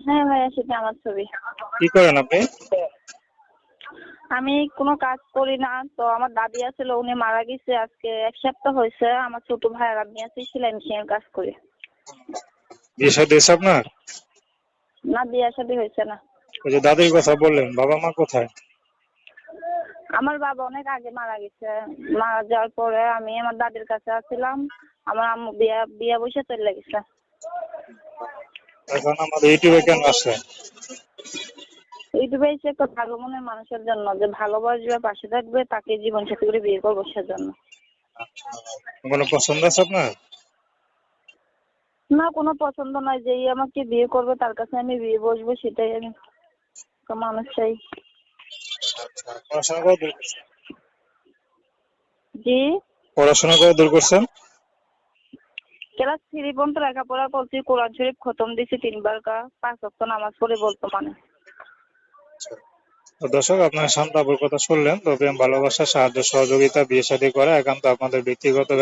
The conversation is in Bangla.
হ্যাঁ ভাইয়া, সেটা আমার ছবি। কি করেন আপনি? আমি কোনো কাজ করি না। তো আমার দাদি আছিল, উনি মারা গেছে আজকে 1 সপ্তাহ হয়েছে। আমার ছোট ভাই আর আমি আছি, সেলাই মেশিনের কাজ করি। বিয়ে শাদী হয়েছে আপনার? না, বিয়ে শাদী হয়েছে না। ওই যে দাদির কথা বললেন, বাবা মা কোথায়? আমার বাবা অনেক আগে মারা গেছে। মারা যাওয়ার পরে আমি আমার দাদির কাছে আসছিলাম। আমার আম্মু বিয়া বসে চলে গেছে। এখন আমাদের ইউটিউবে কেন আসছেন? ইউটিউবে এসে একটা ভালো মনের মানুষের জন্য, যে ভালোবাসবে, পাশে থাকবে, তাকে জীবন সাথী করে বিয়ে করবো সেজন্য। কোনো পছন্দ আছে আপনার? না, কোনো পছন্দ নয়। যেই আমাকে বিয়ে করবে তার কাছে আমি বিয়ে বসবো, সেটাই আমি একটা মানুষ চাই। পড়াশোনা করে দূর করছেন? জি, পড়াশোনা করে দূর করছেন? ক্লাস 3 পর্যন্ত লেখাপড়া করছি। কোরআন শরীফ খতম দিছি 3 বার 5 ওয়াক্ত নামাজ পড়ি বর্তমানে। তো দর্শক, আপনার শান্ত আবুর কথা শুনলেন। তো প্রেম, ভালোবাসা, সাহায্য, সহযোগিতা, বিয়ে শাদী করা একান্ত আপনাদের ব্যক্তিগত ব্যাপার।